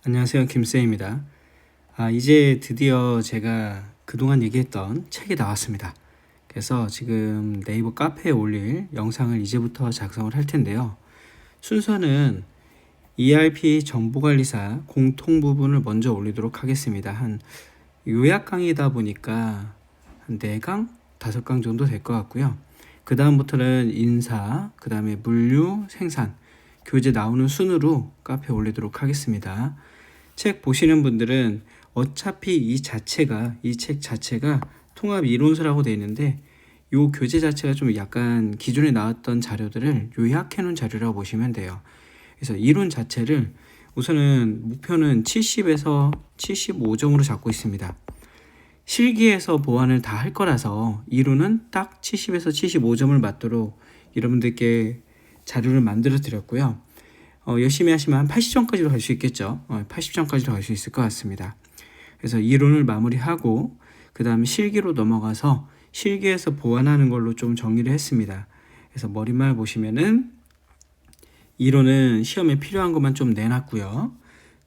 안녕하세요. 김쌤입니다. 이제 드디어 제가 그동안 얘기했던 책이 나왔습니다. 그래서 지금 네이버 카페에 올릴 영상을 이제부터 작성을 할 텐데요. 순서는 ERP 정보관리사 공통 부분을 먼저 올리도록 하겠습니다. 한 요약 강의다 보니까 한 4강, 5강 정도 될 것 같고요. 그 다음부터는 인사, 그 다음에 물류, 생산, 교재 나오는 순으로 카페에 올리도록 하겠습니다. 책 보시는 분들은 어차피 이 책 자체가 통합 이론서라고 되어 있는데 요 교재 자체가 좀 약간 기존에 나왔던 자료들을 요약해 놓은 자료라고 보시면 돼요. 그래서 이론 자체를 우선은 목표는 70에서 75점으로 잡고 있습니다. 실기에서 보완을 다 할 거라서 이론은 딱 70에서 75점을 맞도록 여러분들께 자료를 만들어 드렸고요. 열심히 하시면 한 80점까지도 갈 수 있겠죠. 80점까지도 갈 수 있을 것 같습니다. 그래서 이론을 마무리하고 그 다음에 실기로 넘어가서 실기에서 보완하는 걸로 좀 정리를 했습니다. 그래서 머릿말 보시면은 이론은 시험에 필요한 것만 좀 내놨고요.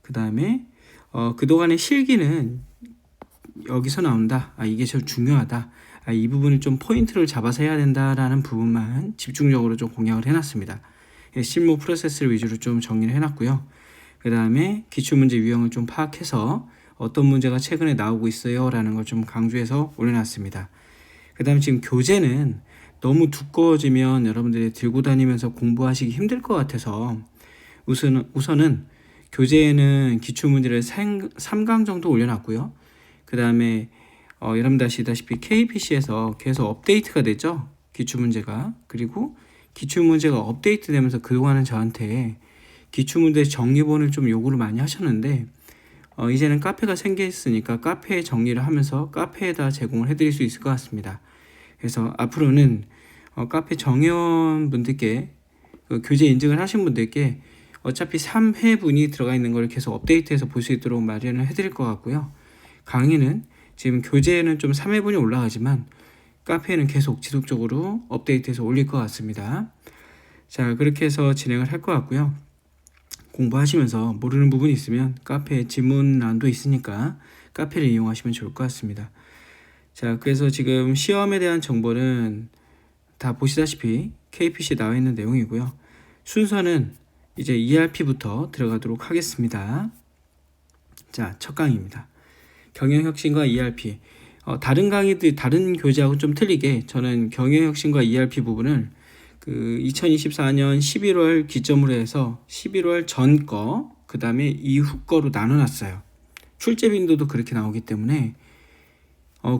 그 다음에 그동안의 실기는 여기서 나온다. 이게 제일 중요하다. 이 부분을 좀 포인트를 잡아서 해야 된다라는 부분만 집중적으로 좀 공략을 해놨습니다. 실무 프로세스를 위주로 좀 정리를 해놨고요. 그 다음에 기출문제 유형을 좀 파악해서 어떤 문제가 최근에 나오고 있어요 라는 걸 좀 강조해서 올려놨습니다. 그 다음에 지금 교재는 너무 두꺼워지면 여러분들이 들고 다니면서 공부하시기 힘들 것 같아서 우선은 교재에는 기출문제를 3강 정도 올려놨고요. 그 다음에 여러분들 아시다시피 KPC에서 계속 업데이트가 되죠. 기출문제가. 그리고 기출문제가 업데이트 되면서 그동안은 저한테 기출문제 정리본을 좀 요구를 많이 하셨는데 이제는 카페가 생겼으니까 카페에 정리를 하면서 카페에다 제공을 해드릴 수 있을 것 같습니다. 그래서 앞으로는 카페 정회원분들께 교재 인증을 하신 분들께 어차피 3회분이 들어가 있는 걸 계속 업데이트해서 볼 수 있도록 마련을 해드릴 것 같고요. 강의는 지금 교재에는 좀 3회분이 올라가지만 카페에는 계속 지속적으로 업데이트해서 올릴 것 같습니다. 자, 그렇게 해서 진행을 할 것 같고요. 공부하시면서 모르는 부분이 있으면 카페에 질문란도 있으니까 카페를 이용하시면 좋을 것 같습니다. 자, 그래서 지금 시험에 대한 정보는 다 보시다시피 KPC에 나와 있는 내용이고요. 순서는 이제 ERP부터 들어가도록 하겠습니다. 자, 첫 강의입니다. 경영혁신과 ERP. 다른 강의들, 다른 교재하고 좀 틀리게 저는 경영혁신과 ERP 부분을 2024년 11월 기점으로 해서 11월 전 거, 그 다음에 이후 거로 나눠놨어요. 출제 빈도도 그렇게 나오기 때문에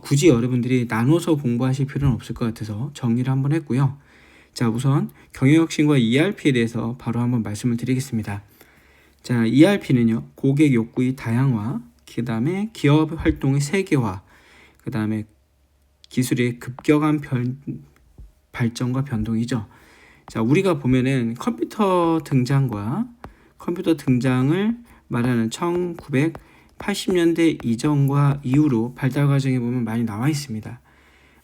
굳이 여러분들이 나눠서 공부하실 필요는 없을 것 같아서 정리를 한번 했고요. 자, 우선 경영혁신과 ERP에 대해서 바로 한번 말씀을 드리겠습니다. 자, ERP는요, 고객 욕구의 다양화, 그 다음에 기업 활동의 세계화, 그 다음에 기술의 급격한 발전과 변동이죠. 자, 우리가 보면은 컴퓨터 등장을 말하는 1980년대 이전과 이후로 발달 과정에 보면 많이 나와 있습니다.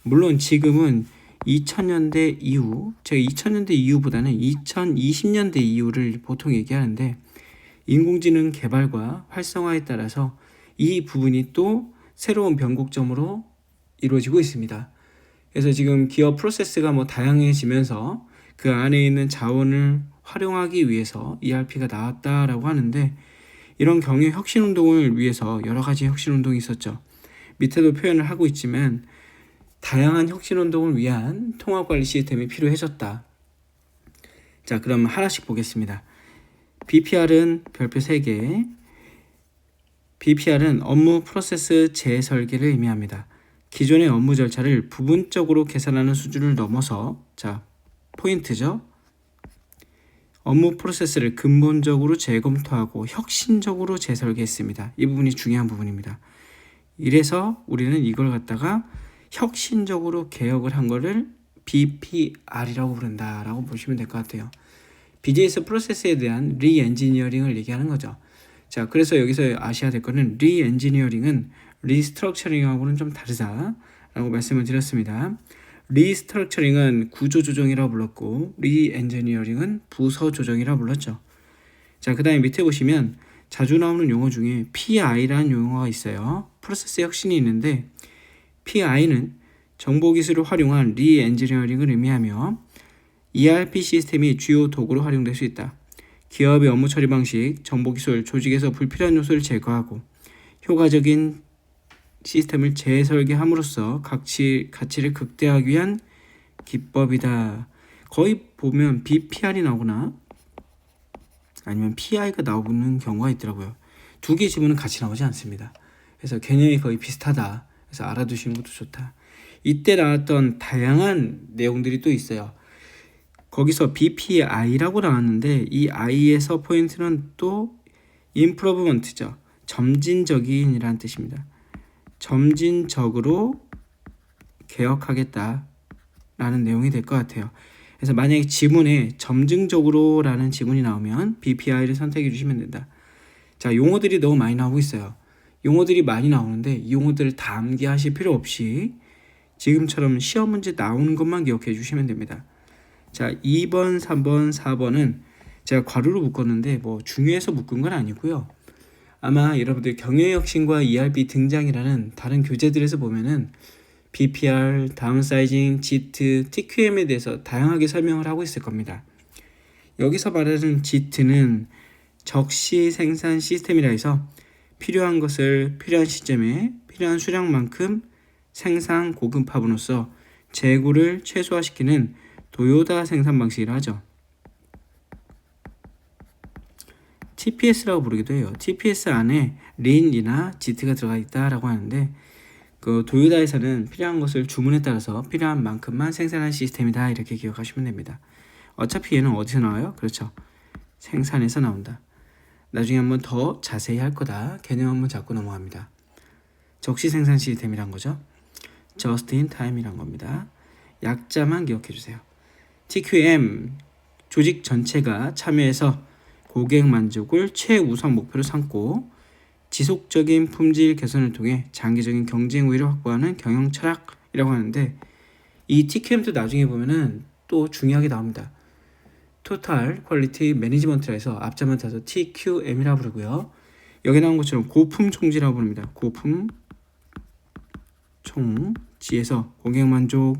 물론 지금은 2000년대 이후, 제가 2000년대 이후보다는 2020년대 이후를 보통 얘기하는데 인공지능 개발과 활성화에 따라서 이 부분이 또 새로운 변곡점으로 이루어지고 있습니다. 그래서 지금 기업 프로세스가 다양해지면서 그 안에 있는 자원을 활용하기 위해서 ERP가 나왔다라고 하는데 이런 경영 혁신 운동을 위해서 여러 가지 혁신 운동이 있었죠. 밑에도 표현을 하고 있지만 다양한 혁신 운동을 위한 통합 관리 시스템이 필요해졌다. 자, 그럼 하나씩 보겠습니다. BPR은 별표 3개. BPR은 업무 프로세스 재설계를 의미합니다. 기존의 업무 절차를 부분적으로 계산하는 수준을 넘어서, 자, 포인트죠. 업무 프로세스를 근본적으로 재검토하고 혁신적으로 재설계했습니다. 이 부분이 중요한 부분입니다. 이래서 우리는 이걸 갖다가 혁신적으로 개혁을 한 거를 BPR이라고 부른다라고 보시면 될 것 같아요. 비즈니스 프로세스에 대한 리엔지니어링을 얘기하는 거죠. 자, 그래서 여기서 아셔야 될 거는 리엔지니어링은 리스트럭처링하고는 좀 다르다라고 말씀을 드렸습니다. 리스트럭처링은 구조조정이라고 불렀고 리엔지니어링은 부서조정이라고 불렀죠. 자, 그 다음에 밑에 보시면 자주 나오는 용어 중에 PI라는 용어가 있어요. 프로세스 혁신이 있는데 PI는 정보기술을 활용한 리엔지니어링을 의미하며 ERP 시스템이 주요 도구로 활용될 수 있다. 기업의 업무 처리 방식, 정보기술, 조직에서 불필요한 요소를 제거하고 효과적인 시스템을 재설계함으로써 가치를 극대화하기 위한 기법이다. 거의 보면 BPR이 나오거나 아니면 PI가 나오는 경우가 있더라고요. 두 개 지문은 같이 나오지 않습니다. 그래서 개념이 거의 비슷하다. 그래서 알아두시는 것도 좋다. 이때 나왔던 다양한 내용들이 또 있어요. 거기서 BPI라고 나왔는데 이 I에서 포인트는 또 improvement죠. 점진적인이라는 뜻입니다. 점진적으로 개혁하겠다라는 내용이 될 것 같아요. 그래서 만약에 지문에 점증적으로 라는 지문이 나오면 BPI를 선택해 주시면 된다. 자, 용어들이 너무 많이 나오고 있어요. 용어들이 많이 나오는데 이 용어들을 다 암기하실 필요 없이 지금처럼 시험 문제 나오는 것만 기억해 주시면 됩니다. 자, 2번, 3번, 4번은 제가 괄호로 묶었는데 뭐 중요해서 묶은 건 아니고요. 아마 여러분들 경영혁신과 ERP 등장이라는 다른 교재들에서 보면은 BPR, 다운사이징, JIT, TQM에 대해서 다양하게 설명을 하고 있을 겁니다. 여기서 말하는 JIT는 적시 생산 시스템이라 해서 필요한 것을 필요한 시점에 필요한 수량만큼 생산 고급화함으로써 재고를 최소화시키는 도요다 생산 방식이라 하죠. TPS라고 부르기도 해요. TPS 안에 린이나 JIT가 들어가 있다라고 하는데 그 도요다에서는 필요한 것을 주문에 따라서 필요한 만큼만 생산하는 시스템이다 이렇게 기억하시면 됩니다. 어차피 얘는 어디서 나와요? 그렇죠. 생산에서 나온다. 나중에 한번 더 자세히 할 거다. 개념 한번 잡고 넘어갑니다. 적시 생산 시스템이란 거죠. Just in time이란 겁니다. 약자만 기억해 주세요. TQM 조직 전체가 참여해서 고객 만족을 최우선 목표로 삼고 지속적인 품질 개선을 통해 장기적인 경쟁 우위를 확보하는 경영 철학이라고 하는데 이 TQM도 나중에 보면은 또 중요하게 나옵니다. 토탈 퀄리티 매니지먼트라 해서 앞자만 타서 TQM이라고 부르고요. 여기 나온 것처럼 고품 총지라고 부릅니다. 고품 총지에서 고객 만족,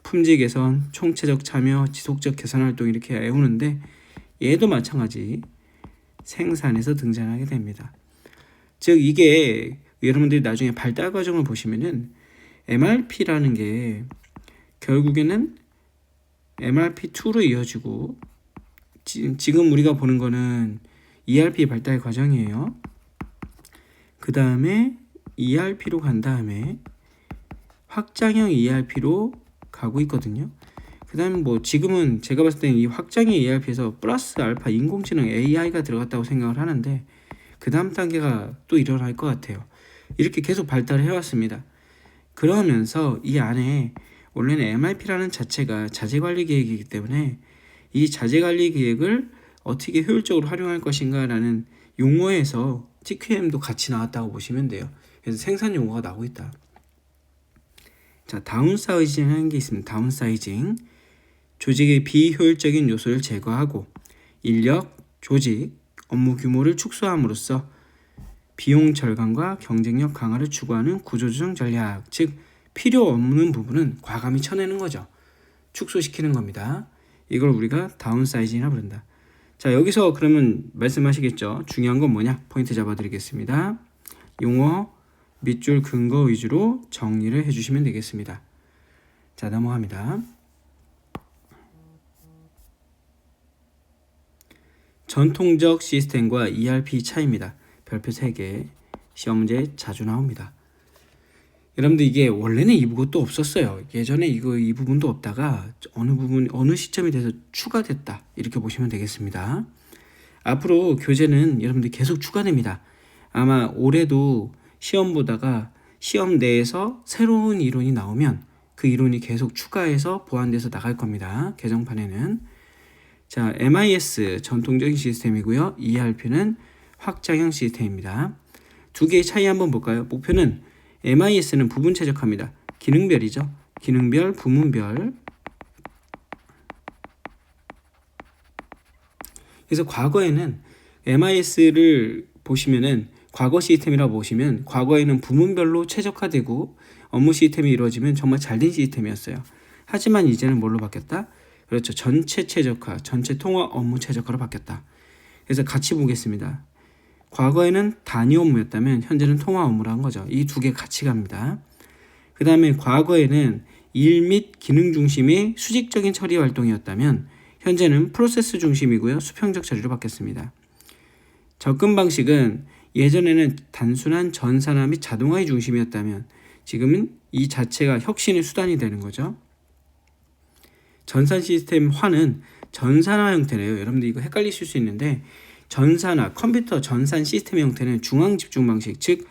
품질 개선, 총체적 참여, 지속적 개선 활동 이렇게 외우는데 얘도 마찬가지 생산에서 등장하게 됩니다. 즉 이게 여러분들이 나중에 발달 과정을 보시면은 MRP라는 게 결국에는 MRP2로 이어지고 지금 우리가 보는 거는 ERP 발달 과정이에요. 그 다음에 ERP로 간 다음에 확장형 ERP로 가고 있거든요. 그 다음에 뭐 지금은 제가 봤을 때는 이 확장형 ERP에서 플러스 알파 인공지능 AI가 들어갔다고 생각을 하는데 그 다음 단계가 또 일어날 것 같아요. 이렇게 계속 발달을 해왔습니다. 그러면서 이 안에 원래는 MRP라는 자체가 자재관리 계획이기 때문에 이 자재관리 계획을 어떻게 효율적으로 활용할 것인가 라는 용어에서 TQM도 같이 나왔다고 보시면 돼요. 그래서 생산 용어가 나오고 있다. 자, 다운사이징 하는 게 있습니다. 다운사이징. 조직의 비효율적인 요소를 제거하고 인력, 조직, 업무 규모를 축소함으로써 비용 절감과 경쟁력 강화를 추구하는 구조조정 전략. 즉 필요 없는 부분은 과감히 쳐내는 거죠. 축소시키는 겁니다. 이걸 우리가 다운사이징이라 부른다. 자, 여기서 그러면 말씀하시겠죠. 중요한 건 뭐냐? 포인트 잡아드리겠습니다. 용어, 밑줄 근거 위주로 정리를 해주시면 되겠습니다. 자, 넘어갑니다. 전통적 시스템과 ERP 차이입니다. 별표 3개. 시험 문제 자주 나옵니다. 여러분들 이게 원래는 이 부분도 없었어요. 예전에 이 부분도 없다가 어느 시점이 돼서 추가됐다. 이렇게 보시면 되겠습니다. 앞으로 교재는 여러분들 계속 추가됩니다. 아마 올해도 시험 보다가 시험 내에서 새로운 이론이 나오면 그 이론이 계속 추가해서 보완돼서 나갈 겁니다. 개정판에는. 자, MIS 전통적인 시스템이고요. ERP는 확장형 시스템입니다. 두 개의 차이 한번 볼까요? 목표는 MIS는 부분 최적화입니다. 기능별이죠. 기능별, 부문별. 그래서 과거에는 MIS를 보시면은 과거 시스템이라고 보시면 과거에는 부문별로 최적화되고 업무 시스템이 이루어지면 정말 잘된 시스템이었어요. 하지만 이제는 뭘로 바뀌었다? 그렇죠. 전체 최적화, 전체 통합 업무 최적화로 바뀌었다. 그래서 같이 보겠습니다. 과거에는 단위 업무였다면 현재는 통합 업무를 한 거죠. 이 두 개 같이 갑니다. 그 다음에 과거에는 일 및 기능 중심의 수직적인 처리 활동이었다면 현재는 프로세스 중심이고요. 수평적 처리로 바뀌었습니다. 접근 방식은 예전에는 단순한 전산화 및 자동화의 중심이었다면 지금은 이 자체가 혁신의 수단이 되는 거죠. 전산 시스템화는 전산화 형태래요. 여러분들 이거 헷갈리실 수 있는데 전산화, 컴퓨터 전산 시스템 형태는 중앙 집중 방식, 즉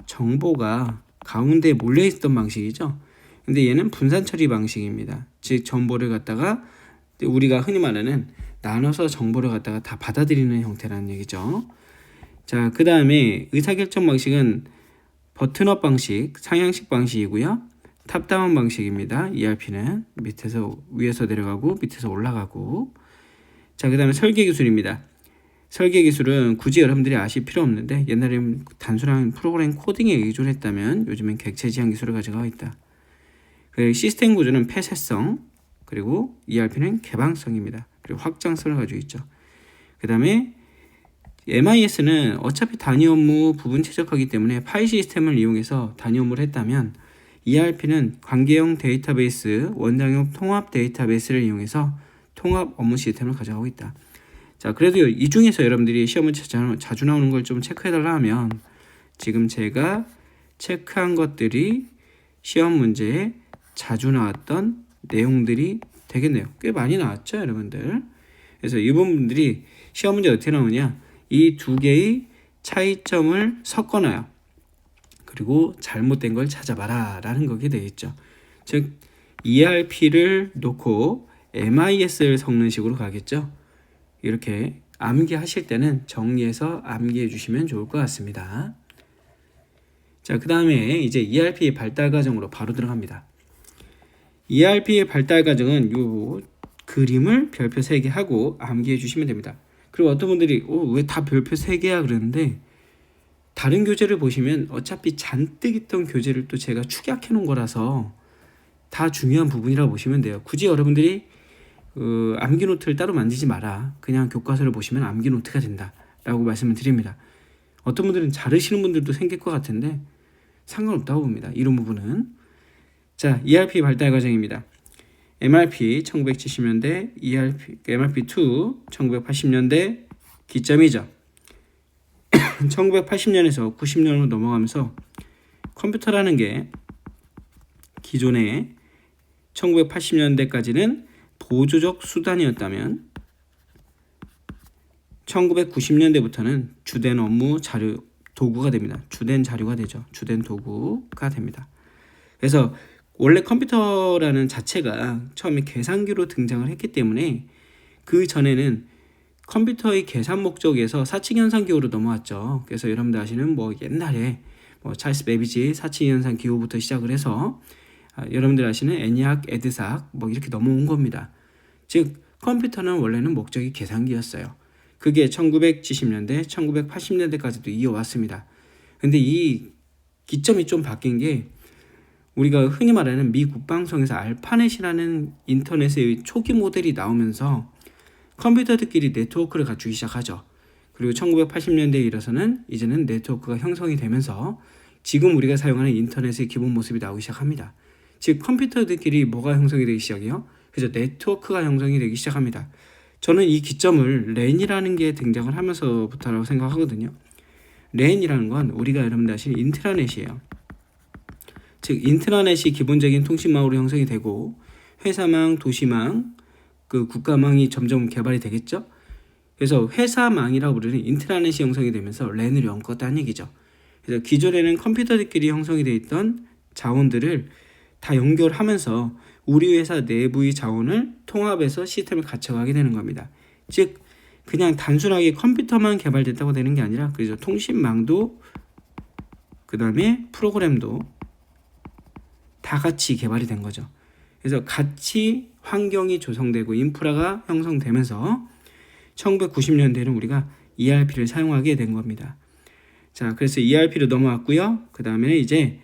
정보가 가운데에 몰려 있던 방식이죠. 근데 얘는 분산 처리 방식입니다. 즉 정보를 갖다가 우리가 흔히 말하는 나눠서 정보를 갖다가 다 받아들이는 형태라는 얘기죠. 자, 그 다음에 의사결정 방식은 버튼업 방식, 상향식 방식이고요. 탑다운 방식입니다. ERP는 밑에서 위에서 내려가고 밑에서 올라가고. 자, 그 다음에 설계 기술입니다. 설계 기술은 굳이 여러분들이 아실 필요 없는데 옛날에는 단순한 프로그램 코딩에 의존했다면 요즘엔 객체 지향 기술을 가져가고 있다. 그리고 시스템 구조는 폐쇄성, 그리고 ERP는 개방성입니다. 그리고 확장성을 가지고 있죠. 그 다음에 MIS는 어차피 단위 업무 부분 최적화이기 때문에 파일 시스템을 이용해서 단위 업무를 했다면 ERP는 관계형 데이터베이스, 원장형 통합 데이터베이스를 이용해서 통합 업무 시스템을 가져가고 있다. 자, 그래도 이 중에서 여러분들이 시험을 자주 나오는 걸 좀 체크해달라 하면 지금 제가 체크한 것들이 시험 문제에 자주 나왔던 내용들이 되겠네요. 꽤 많이 나왔죠, 여러분들. 그래서 이 부분들이 시험 문제 어떻게 나오냐? 이 두 개의 차이점을 섞어놔요. 그리고 잘못된 걸 찾아봐라 라는 거게 되겠죠. 즉 ERP를 놓고 MIS를 섞는 식으로 가겠죠. 이렇게 암기하실 때는 정리해서 암기해 주시면 좋을 것 같습니다. 자, 그 다음에 이제 ERP 발달 과정으로 바로 들어갑니다. ERP의 발달 과정은 요 그림을 별표 3개 하고 암기해 주시면 됩니다. 그리고 어떤 분들이 왜 다 별표 3개야 그러는데 다른 교재를 보시면 어차피 잔뜩 있던 교재를 또 제가 축약해 놓은 거라서 다 중요한 부분이라고 보시면 돼요. 굳이 여러분들이 암기 노트를 따로 만들지 마라. 그냥 교과서를 보시면 암기 노트가 된다 라고 말씀을 드립니다. 어떤 분들은 자르시는 분들도 생길 것 같은데 상관없다고 봅니다. 이런 부분은. 자, ERP 발달 과정입니다. MRP 1970년대, MRP2 1980년대 기점이죠. 1980년에서 90년으로 넘어가면서 컴퓨터라는 게 기존에 1980년대까지는 보조적 수단이었다면 1990년대부터는 주된 업무 자료 도구가 됩니다. 주된 자료가 되죠. 주된 도구가 됩니다. 그래서 원래 컴퓨터라는 자체가 처음에 계산기로 등장을 했기 때문에 그 전에는 컴퓨터의 계산 목적에서 사칙 연산 기호로 넘어왔죠. 그래서 여러분들 아시는 옛날에 찰스 베비지 사칙 연산 기호부터 시작을 해서 여러분들 아시는 애니악, 에드삭 이렇게 넘어온 겁니다. 즉 컴퓨터는 원래는 목적이 계산기였어요. 그게 1970년대, 1980년대까지도 이어왔습니다. 근데 이 기점이 좀 바뀐 게 우리가 흔히 말하는 미 국방성에서 알파넷이라는 인터넷의 초기 모델이 나오면서 컴퓨터들끼리 네트워크를 갖추기 시작하죠. 그리고 1980년대에 이르러서는 이제는 네트워크가 형성이 되면서 지금 우리가 사용하는 인터넷의 기본 모습이 나오기 시작합니다. 즉 컴퓨터들끼리 뭐가 형성이 되기 시작해요? 그래서 네트워크가 형성이 되기 시작합니다. 저는 이 기점을 랜이라는 게 등장을 하면서부터라고 생각하거든요. 랜이라는 건 우리가 여러분들 아시는 인트라넷이에요. 즉 인트라넷이 기본적인 통신망으로 형성이 되고 회사망, 도시망, 그 국가망이 점점 개발이 되겠죠. 그래서 회사망이라고 부르는 인트라넷이 형성이 되면서 랜을 엮었다는 얘기죠. 그래서 기존에는 컴퓨터들끼리 형성이 되어 있던 자원들을 다 연결하면서 우리 회사 내부의 자원을 통합해서 시스템을 갖춰가게 되는 겁니다. 즉 그냥 단순하게 컴퓨터만 개발됐다고 되는 게 아니라 그래서 통신망도 그 다음에 프로그램도 다 같이 개발이 된 거죠. 그래서 같이 환경이 조성되고 인프라가 형성되면서 1990년대에는 우리가 ERP를 사용하게 된 겁니다. 자, 그래서 ERP로 넘어왔고요. 그 다음에는 이제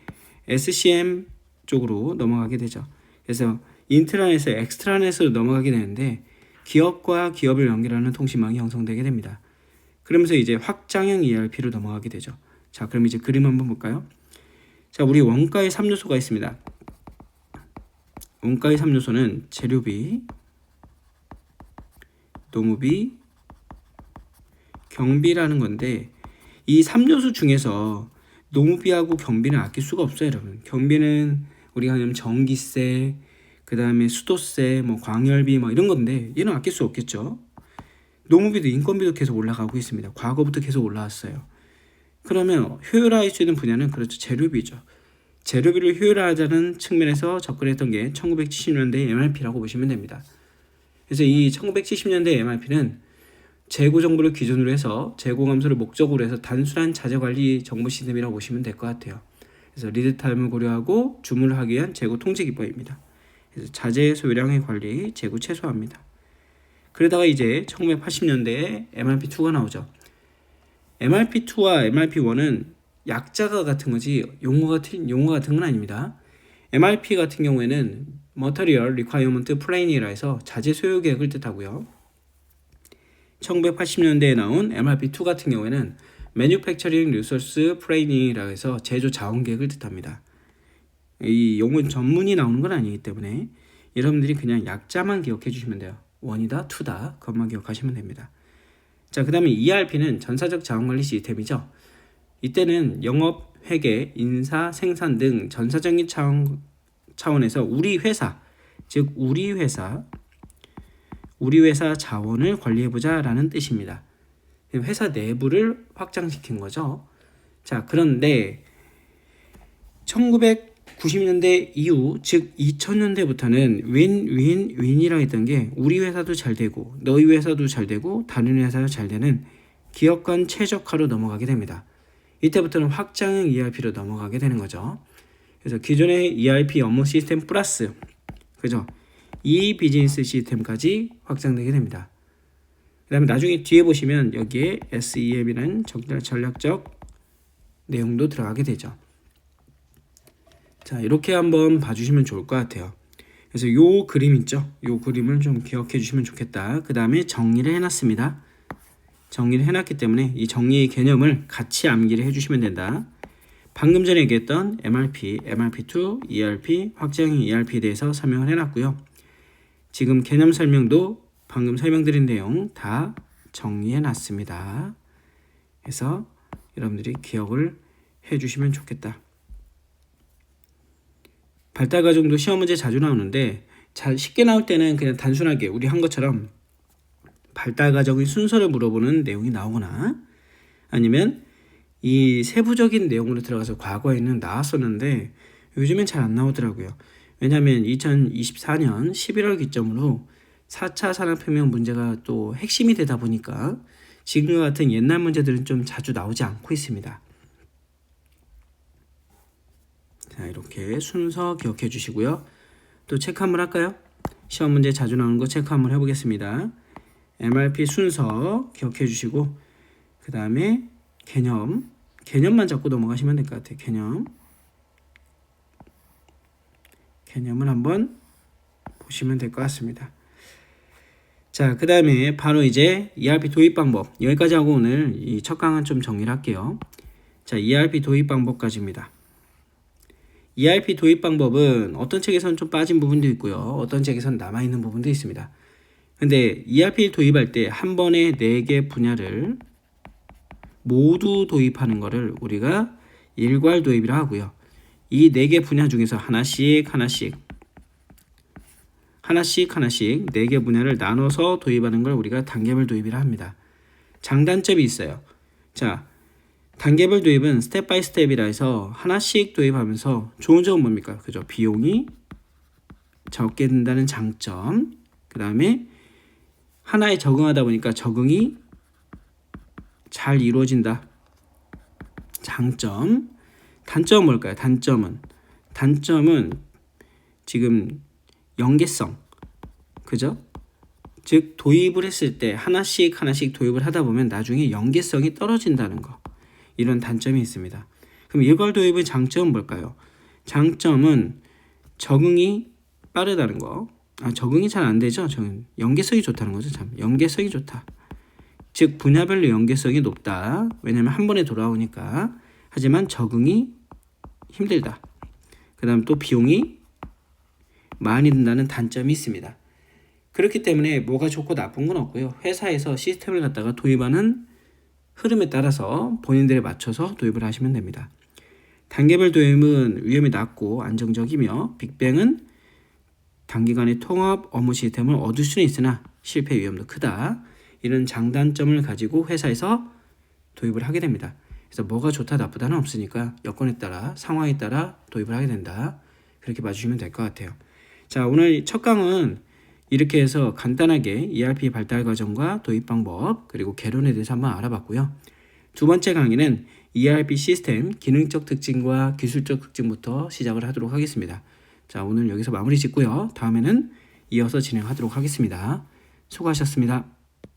SCM 쪽으로 넘어가게 되죠. 그래서 인트라넷에서 엑스트라넷으로 넘어가게 되는데 기업과 기업을 연결하는 통신망이 형성되게 됩니다. 그러면서 이제 확장형 ERP로 넘어가게 되죠. 자, 그럼 이제 그림 한번 볼까요? 자, 우리 원가의 3요소가 있습니다. 원가의 3요소는 재료비, 노무비, 경비라는 건데 이 3요소 중에서 노무비하고 경비는 아낄 수가 없어요, 여러분. 경비는 우리가 그냥 전기세, 그 다음에 수도세, 뭐 광열비 뭐 이런 건데 얘는 아낄 수 없겠죠. 노무비도 인건비도 계속 올라가고 있습니다. 과거부터 계속 올라왔어요. 그러면 효율화할 수 있는 분야는 그렇죠, 재료비죠. 재료비를 효율화하자는 측면에서 접근했던 게 1970년대 MRP라고 보시면 됩니다. 그래서 이 1970년대 MRP는 재고 정보를 기준으로 해서 재고 감소를 목적으로 해서 단순한 자재 관리 정보 시스템이라고 보시면 될 것 같아요. 그래서 리드타임을 고려하고 주문을 하기 위한 재고 통제 기법입니다. 그래서 자재 소요량의 관리, 재고 최소화입니다. 그러다가 이제 1980년대에 MRP2가 나오죠. MRP2와 MRP1은 약자가 같은 거지 용어 같은 건 아닙니다. MRP 같은 경우에는 Material Requirement Plan이라 해서 자재 소요 계획을 뜻하고요. 1980년대에 나온 MRP2 같은 경우에는 Manufacturing Resource Planning이라 해서 제조 자원 계획을 뜻합니다. 이 용어 전문이 나오는 건 아니기 때문에 여러분들이 그냥 약자만 기억해 주시면 돼요. 1이다, 2다 그것만 기억하시면 됩니다. 자, 그 다음에 ERP는 전사적 자원관리 시스템이죠. 이때는 영업, 회계, 인사, 생산 등 전사적인 차원에서 우리 회사, 즉 우리 회사 자원을 관리해보자 라는 뜻입니다. 회사 내부를 확장시킨 거죠. 자, 그런데 1990년대 이후, 즉 2000년대부터는 윈윈윈이라 했던 게 우리 회사도 잘 되고 너희 회사도 잘 되고 다른 회사도 잘 되는 기업 간 최적화로 넘어가게 됩니다. 이때부터는 확장형 ERP로 넘어가게 되는 거죠. 그래서 기존의 ERP 업무 시스템 플러스 그죠? 이 비즈니스 시스템까지 확장되게 됩니다. 그 다음에 나중에 뒤에 보시면 여기에 SEM이라는 전략적 내용도 들어가게 되죠. 자, 이렇게 한번 봐주시면 좋을 것 같아요. 그래서 요 그림 있죠? 요 그림을 좀 기억해 주시면 좋겠다. 그 다음에 정리를 해놨습니다. 정리를 해놨기 때문에 이 정리의 개념을 같이 암기를 해주시면 된다. 방금 전에 얘기했던 MRP, MRP2, ERP, 확장형 ERP에 대해서 설명을 해놨고요. 지금 개념 설명도 방금 설명드린 내용 다 정리해놨습니다. 그래서 여러분들이 기억을 해주시면 좋겠다. 발달 과정도 시험 문제 자주 나오는데 잘 쉽게 나올 때는 그냥 단순하게 우리 한 것처럼 발달 과정의 순서를 물어보는 내용이 나오거나 아니면 이 세부적인 내용으로 들어가서 과거에는 나왔었는데 요즘엔 잘 안 나오더라고요. 왜냐하면 2024년 11월 기점으로 4차 산업혁명 문제가 또 핵심이 되다 보니까 지금과 같은 옛날 문제들은 좀 자주 나오지 않고 있습니다. 자, 이렇게 순서 기억해 주시고요. 또 체크 한번 할까요? 시험 문제 자주 나오는 거 체크 한번 해보겠습니다. MRP 순서 기억해 주시고 그 다음에 개념만 잡고 넘어가시면 될 것 같아요. 개념을 한번 보시면 될 것 같습니다. 자, 그 다음에 바로 이제 ERP 도입 방법 여기까지 하고 오늘 이 첫 강은 좀 정리를 할게요. 자, ERP 도입 방법까지입니다. ERP 도입 방법은 어떤 책에서는 좀 빠진 부분도 있고요. 어떤 책에서는 남아있는 부분도 있습니다. 근데 ERP 도입할 때 한 번에 4개 분야를 모두 도입하는 거를 우리가 일괄 도입이라 하고요. 이 4개 분야 중에서 하나씩 4개 분야를 나눠서 도입하는 걸 우리가 단계별 도입이라 합니다. 장단점이 있어요. 자, 단계별 도입은 스텝 바이 스텝이라 해서 하나씩 도입하면서 좋은 점은 뭡니까? 그죠? 비용이 적게 든다는 장점. 그 다음에 하나에 적응하다 보니까 적응이 잘 이루어진다. 장점. 단점은 뭘까요? 단점은 지금 연계성. 그죠? 즉 도입을 했을 때 하나씩 도입을 하다 보면 나중에 연계성이 떨어진다는 거. 이런 단점이 있습니다. 그럼 일괄 도입의 장점은 뭘까요? 장점은 적응이 빠르다는 거. 적응이 잘 안 되죠. 연계성이 좋다는 거죠. 참 연계성이 좋다. 즉 분야별로 연계성이 높다. 왜냐하면 한 번에 돌아오니까. 하지만 적응이 힘들다. 그 다음 또 비용이 많이 든다는 단점이 있습니다. 그렇기 때문에 뭐가 좋고 나쁜 건 없고요. 회사에서 시스템을 갖다가 도입하는 흐름에 따라서 본인들에 맞춰서 도입을 하시면 됩니다. 단계별 도입은 위험이 낮고 안정적이며 빅뱅은 단기간에 통합 업무 시스템을 얻을 수는 있으나 실패 위험도 크다. 이런 장단점을 가지고 회사에서 도입을 하게 됩니다. 그래서 뭐가 좋다 나쁘다는 없으니까 여건에 따라 상황에 따라 도입을 하게 된다. 그렇게 봐주시면 될 것 같아요. 자, 오늘 첫 강은 이렇게 해서 간단하게 ERP 발달 과정과 도입 방법 그리고 개론에 대해서 한번 알아봤고요. 두 번째 강의는 ERP 시스템 기능적 특징과 기술적 특징부터 시작을 하도록 하겠습니다. 자, 오늘 여기서 마무리 짓고요. 다음에는 이어서 진행하도록 하겠습니다. 수고하셨습니다.